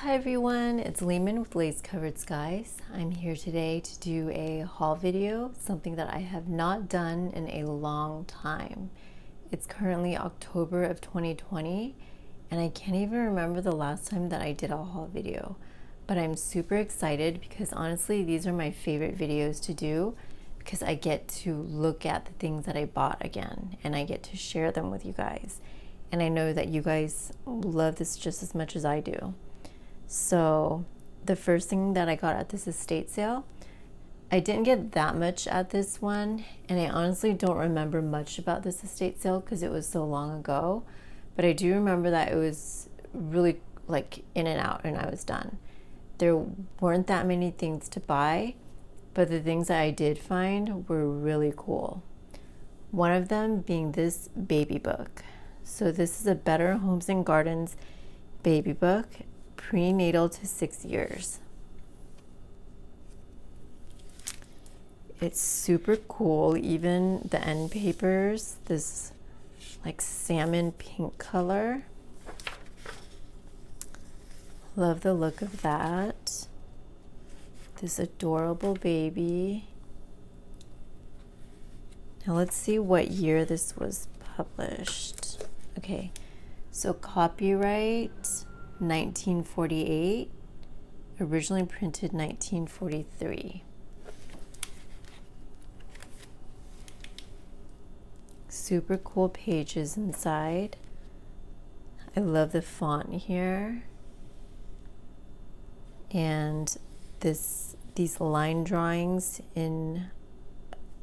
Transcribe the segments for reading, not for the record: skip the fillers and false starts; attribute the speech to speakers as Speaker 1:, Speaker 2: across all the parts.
Speaker 1: Hi everyone, it's Lehman with Lace Covered Skies. I'm here today to do a haul video, something that I have not done in a long time. It's currently October of 2020 and I can't even remember the last time that I did a haul video. But I'm super excited because honestly these are my favorite videos to do because I get to look at the things that I bought again and I get to share them with you guys. And I know that you guys love this just as much as I do. So the first thing that I got at this estate sale, I didn't get that much at this one, and I honestly don't remember much about this estate sale because it was so long ago, but I do remember that it was really like in and out and I was done. There weren't that many things to buy, but the things that I did find were really cool. One of them being this baby book. So this is a Better Homes and Gardens baby book, prenatal to 6 years. It's super cool. Even the end papers, this like salmon pink color. Love the look of that. This adorable baby. Now let's see what year this was published. Okay, so copyright 1948, originally printed 1943. Super cool pages inside. I love the font here. And these line drawings in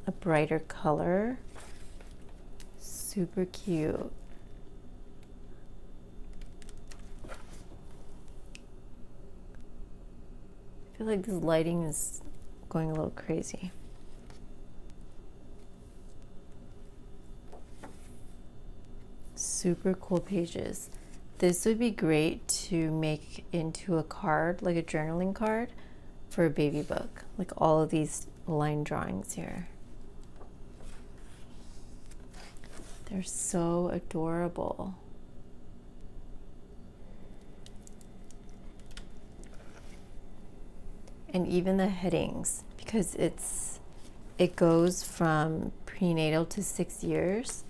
Speaker 1: a brighter color. Super cute. I feel like this lighting is going a little crazy. Super cool pages. This would be great to make into a card, like a journaling card for a baby book. Like all of these line drawings here. They're so adorable. And even the headings, because it goes from prenatal to 6 years.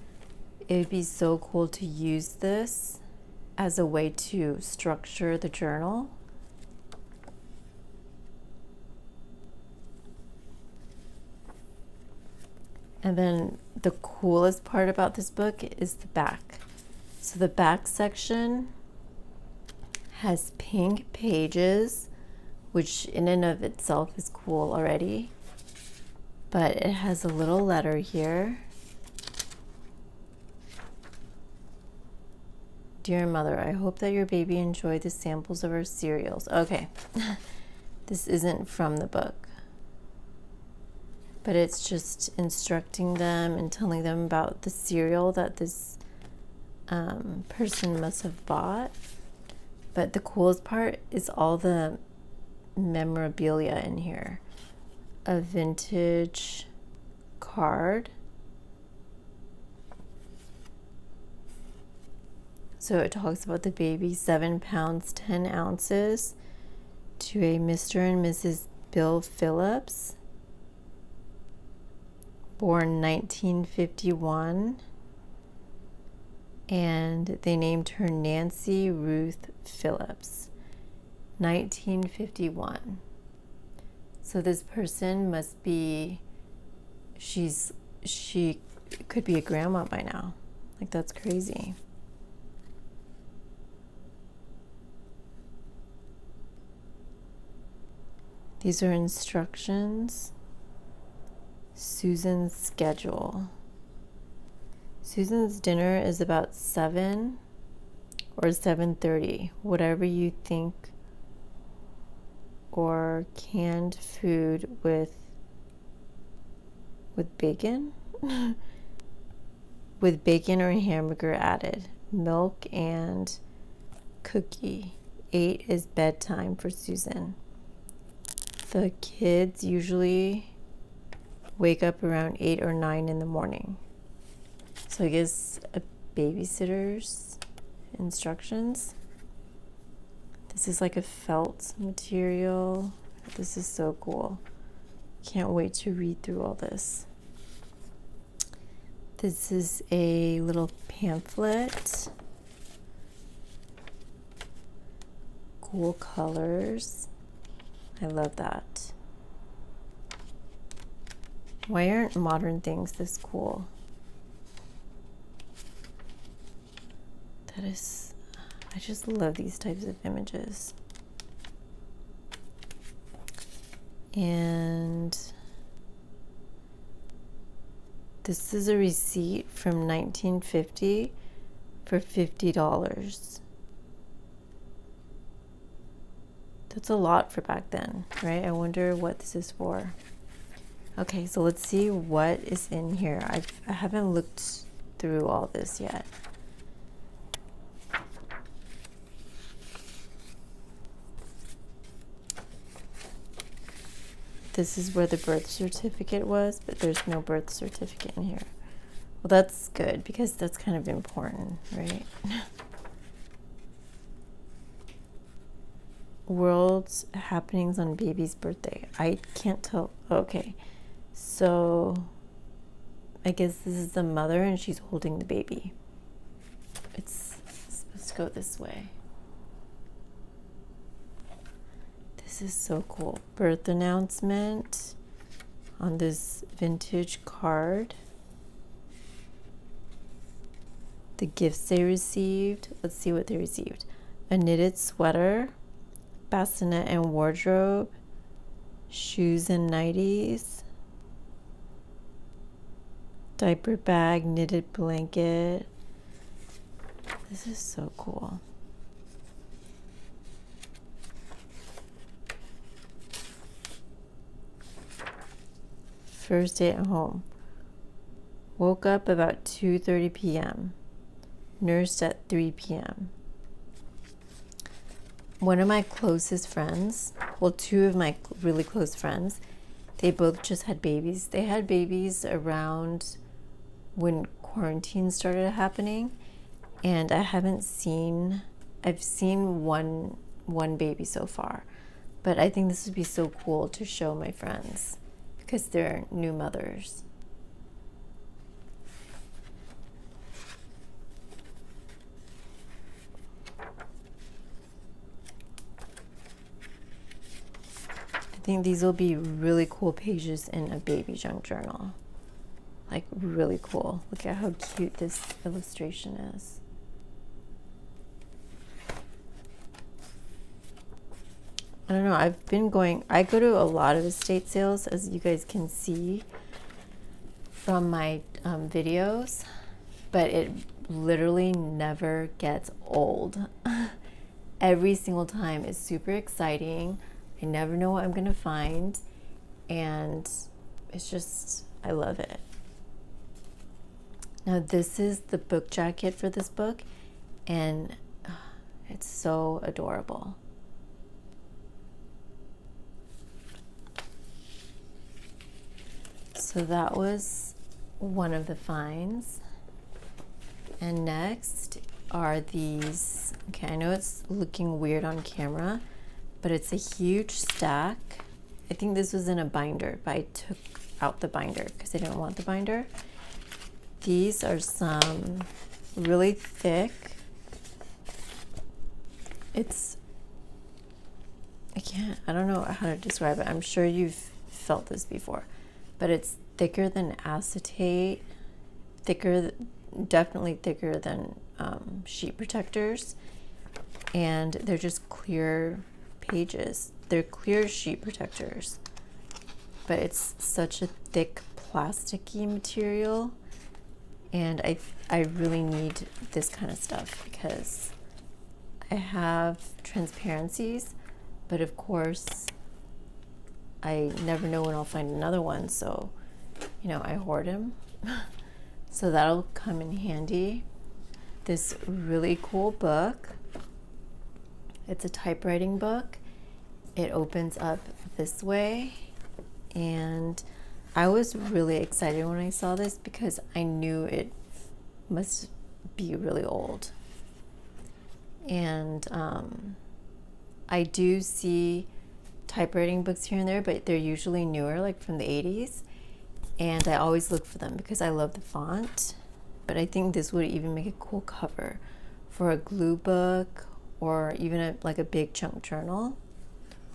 Speaker 1: It would be so cool to use this as a way to structure the journal. And then the coolest part about this book is the back. So the back section has pink pages, which in and of itself is cool already. But it has a little letter here. Dear mother, I hope that your baby enjoyed the samples of our cereals. Okay, this isn't from the book, but it's just instructing them and telling them about the cereal that this person must have bought. But the coolest part is all the memorabilia in here. A vintage card. So it talks about the baby, 7 pounds, 10 ounces, to a Mr. and Mrs. Bill Phillips, born 1951. And they named her Nancy Ruth Phillips. 1951. So this person must be, she could be a grandma by now. Like, that's crazy. These are instructions. Susan's schedule. Susan's dinner is about 7 or 7:30, whatever you think. Or canned food with bacon? With bacon or hamburger added. Milk and cookie. 8 is bedtime for Susan. The kids usually wake up around 8 or 9 in the morning. So I guess a babysitter's instructions. This is like a felt material. This is so cool. Can't wait to read through all this. This is a little pamphlet. Cool colors. I love that. Why aren't modern things this cool? That is, I just love these types of images. And this is a receipt from 1950 for $50. That's a lot for back then, right? I wonder what this is for. Okay, so let's see what is in here. I haven't looked through all this yet. This is where the birth certificate was, but there's no birth certificate in here. Well, that's good because that's kind of important, right? World's happenings on baby's birthday. I can't tell. Okay, so I guess this is the mother and she's holding the baby. It's supposed to go this way. This is so cool. Birth announcement on this vintage card. The gifts they received. Let's see what they received. A knitted sweater, bassinet and wardrobe, shoes and nighties, diaper bag, knitted blanket. This is so cool. First day at home. Woke up about 2:30 p.m. Nursed at 3 p.m. One of my closest friends, well, two of my really close friends, they both just had babies. They had babies around when quarantine started happening, and I've seen one baby so far, but I think this would be so cool to show my friends because they're new mothers. I think these will be really cool pages in a baby junk journal. Like really cool. Look at how cute this illustration is. I don't know, I go to a lot of estate sales, as you guys can see from my videos, but it literally never gets old. Every single time is super exciting. I never know what I'm gonna find, and it's just, I love it. Now this is the book jacket for this book, and it's so adorable. So that was one of the finds. And next are these, okay, I know it's looking weird on camera, but it's a huge stack. I think this was in a binder, but I took out the binder because I didn't want the binder. These are some really thick, I don't know how to describe it. I'm sure you've felt this before, but it's thicker than acetate, definitely thicker than sheet protectors, and they're just clear pages. They're clear sheet protectors, but it's such a thick plasticky material, and I really need this kind of stuff because I have transparencies, but of course I never know when I'll find another one, so you know, I hoard them. So that'll come in handy. This really cool book. It's a typewriting book. It opens up this way, and I was really excited when I saw this because I knew it must be really old. And I do see typewriting books here and there, but they're usually newer, like from the 80s. And I always look for them because I love the font. But I think this would even make a cool cover for a glue book or even like a big chunk journal.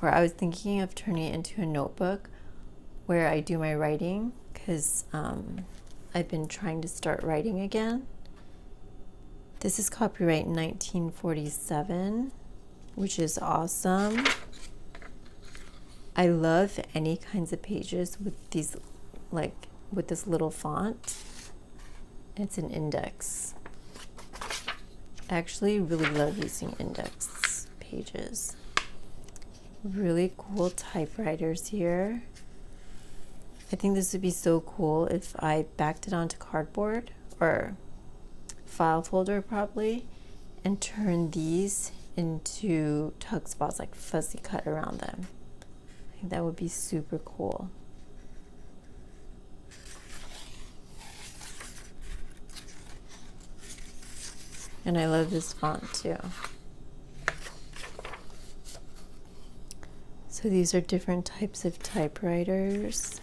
Speaker 1: Or I was thinking of turning it into a notebook where I do my writing, because I've been trying to start writing again. This is copyright 1947, which is awesome. I love any kinds of pages with these, like with this little font. It's an index. I actually really love using index pages. Really cool typewriters here. I think this would be so cool if I backed it onto cardboard or file folder probably, and turned these into tug spots, like fuzzy cut around them. I think that would be super cool. And I love this font too. So these are different types of typewriters.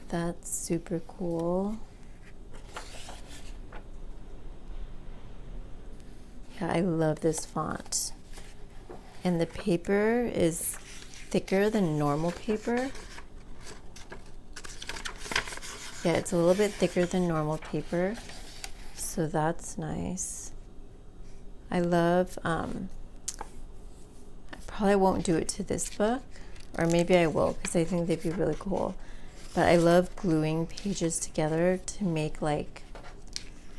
Speaker 1: That's super cool. Yeah, I love this font. And the paper is thicker than normal paper. Yeah, it's a little bit thicker than normal paper. So that's nice. I love, I probably won't do it to this book, or maybe I will because I think they'd be really cool. But I love gluing pages together to make like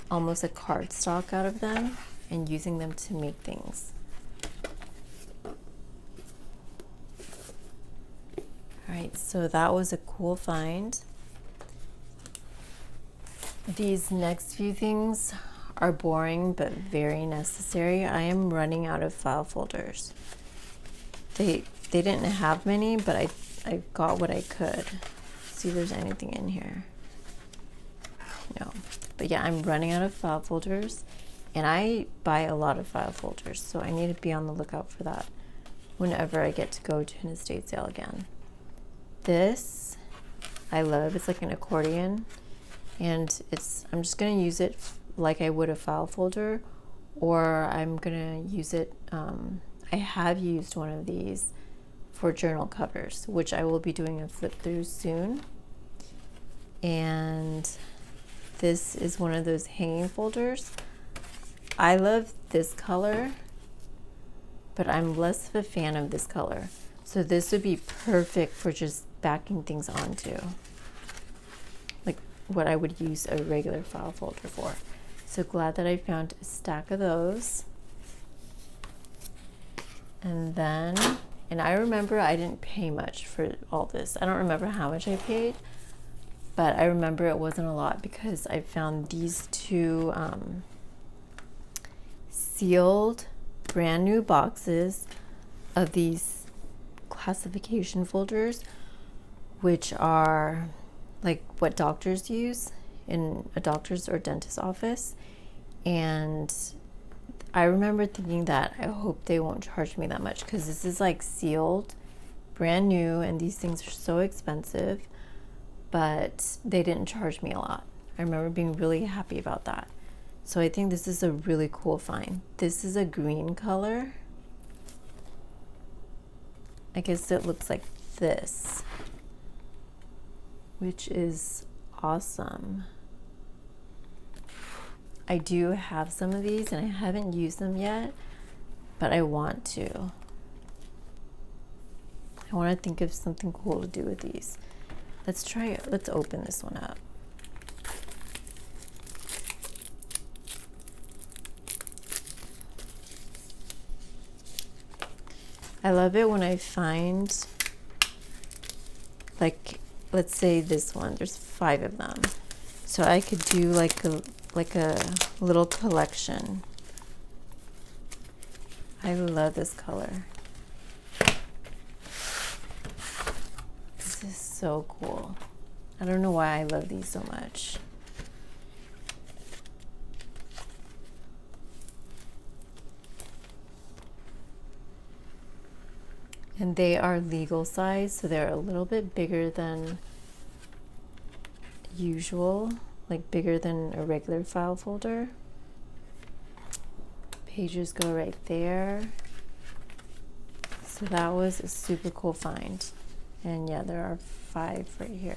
Speaker 1: almost a cardstock out of them and using them to make things. All right, so that was a cool find. These next few things are boring but very necessary. I am running out of file folders. They didn't have many, but I got what I could. See if there's anything in here. No. But yeah, I'm running out of file folders, and I buy a lot of file folders, so I need to be on the lookout for that whenever I get to go to an estate sale again. This I love. It's like an accordion, and I'm just gonna use it like I would a file folder, or I'm gonna use it, I have used one of these for journal covers, which I will be doing a flip through soon. And this is one of those hanging folders. I love this color, but I'm less of a fan of this color. So this would be perfect for just backing things onto, like what I would use a regular file folder for. So glad that I found a stack of those. And then, and I remember I didn't pay much for all this. I don't remember how much I paid, but I remember it wasn't a lot because I found these two sealed brand new boxes of these classification folders, which are like what doctors use in a doctor's or dentist's office. And I remember thinking that I hope they won't charge me that much, because this is like sealed, brand new, and these things are so expensive, but they didn't charge me a lot. I remember being really happy about that. So I think this is a really cool find. This is a green color. I guess it looks like this, which is awesome. I do have some of these and I haven't used them yet, but I want to. I want to think of something cool to do with these. Let's try it. Let's open this one up. I love it when I find, like, let's say this one, there's 5 of them. So I could do like a little collection. I love this color. This is so cool. I don't know why I love these so much. And they are legal size, so they're a little bit bigger than usual, like bigger than a regular file folder. Pages go right there. So that was a super cool find. And yeah, there are 5 right here.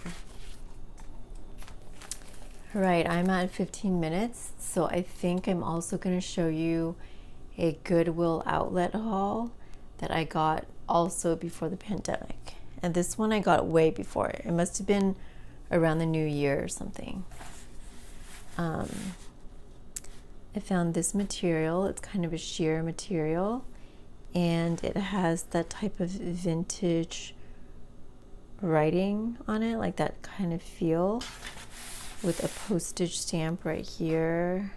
Speaker 1: All right, I'm at 15 minutes, so I think I'm also going to show you a Goodwill Outlet haul that I got also before the pandemic. And this one I got way before. It must have been around the new year or something. I found this material. It's kind of a sheer material, and it has that type of vintage writing on it, like that kind of feel, with a postage stamp right here.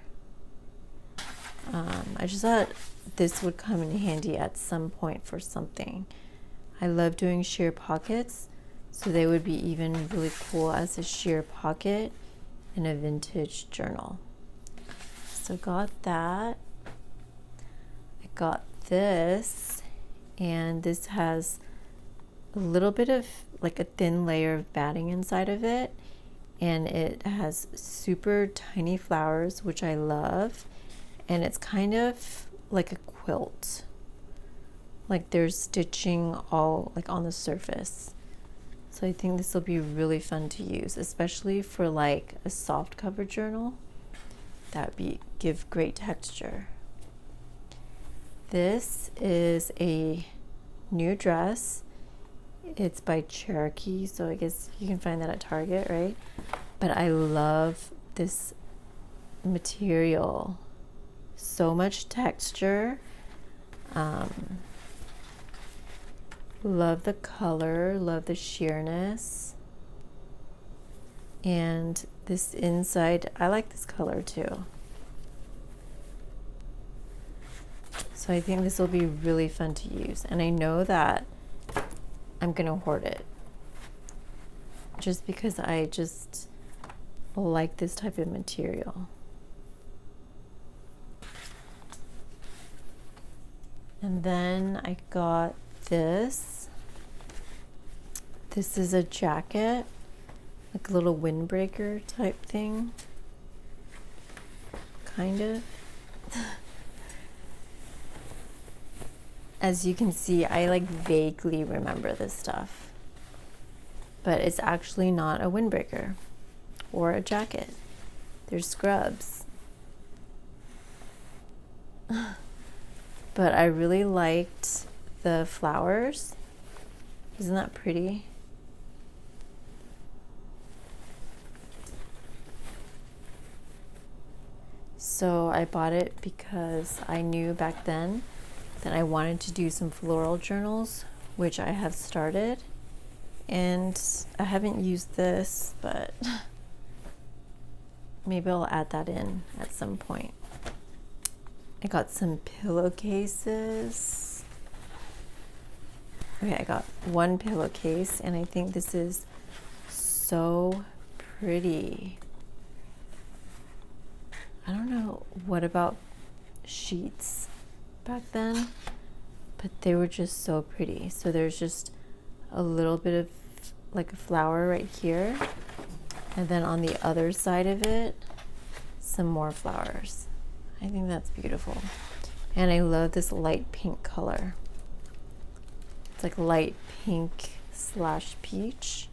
Speaker 1: I just thought this would come in handy at some point for something. I love doing sheer pockets, so they would be even really cool as a sheer pocket in a vintage journal. So got that. I got this, and this has a little bit of like a thin layer of batting inside of it, and it has super tiny flowers, which I love, and it's kind of like a quilt, like there's stitching all like on the surface. So I think this will be really fun to use, especially for like a soft cover journal. That would give great texture. This is a new dress. It's by Cherokee, so I guess you can find that at Target, right? But I love this material. So much texture. Love the color, love the sheerness. And this inside, I like this color too. So I think this will be really fun to use. And I know that I'm gonna hoard it, just because I just like this type of material. And then I got this. This is a jacket, like a little windbreaker type thing, kind of. As you can see, I like vaguely remember this stuff, but it's actually not a windbreaker or a jacket. They're scrubs. But I really liked the flowers. Isn't that pretty? So I bought it because I knew back then that I wanted to do some floral journals, which I have started. And I haven't used this, but maybe I'll add that in at some point. I got some pillowcases. Okay, I got one pillowcase, and I think this is so pretty. I don't know what about sheets back then, but they were just so pretty. So there's just a little bit of like a flower right here, and then on the other side of it, some more flowers. I think that's beautiful. And I love this light pink color. It's like light pink / peach.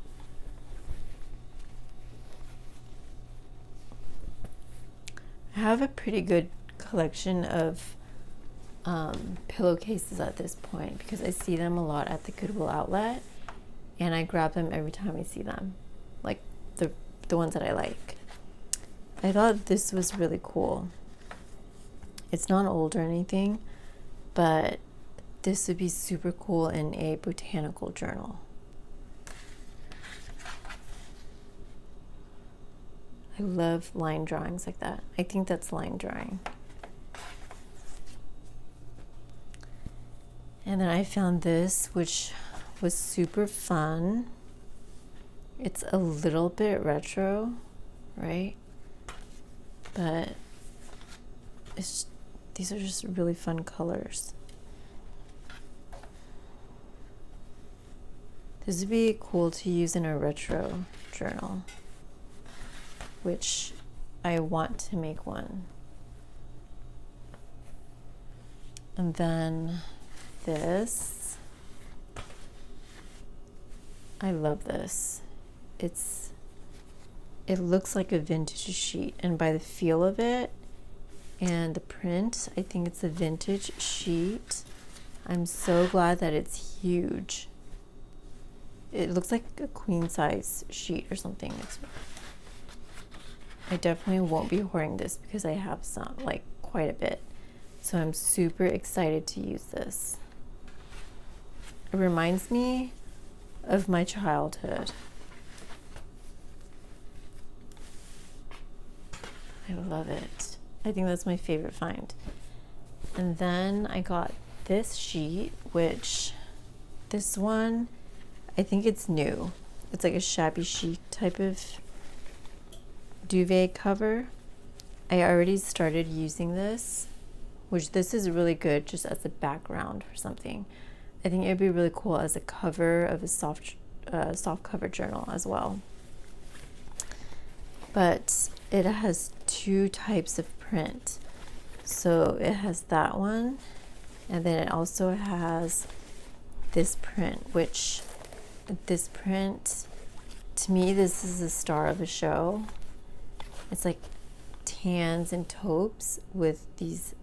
Speaker 1: I have a pretty good collection of pillowcases at this point, because I see them a lot at the Goodwill Outlet, and I grab them every time I see them, like the ones that I like. I thought this was really cool. It's not old or anything, but this would be super cool in a botanical journal. I love line drawings like that. I think that's line drawing. And then I found this, which was super fun. It's a little bit retro, right? But these are just really fun colors. This would be cool to use in a retro journal, which I want to make one. And then this, I love this. It looks like a vintage sheet, and by the feel of it and the print, I think it's a vintage sheet. I'm so glad that it's huge. It looks like a queen size sheet or something. I definitely won't be hoarding this because I have some, like quite a bit. So I'm super excited to use this. It reminds me of my childhood. I love it. I think that's my favorite find. And then I got this sheet, which this one, I think it's new. It's like a shabby chic type of duvet cover. I already started using this, which this is really good just as a background or something. I think it'd be really cool as a cover of a soft cover journal as well. But it has two types of print. So it has that one, and then it also has this print, which this print, to me, this is the star of the show. It's like tans and taupes with these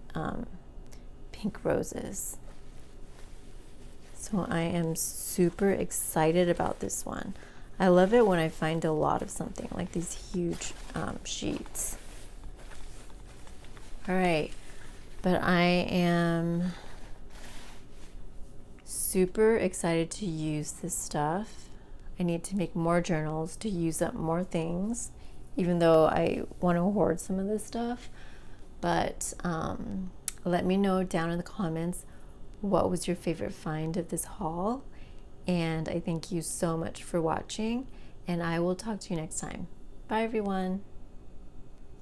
Speaker 1: pink roses. So I am super excited about this one. I love it when I find a lot of something, like these huge sheets. All right, but I am super excited to use this stuff. I need to make more journals to use up more things, even though I want to hoard some of this stuff. But let me know down in the comments what was your favorite find of this haul. And I thank you so much for watching, and I will talk to you next time. Bye everyone.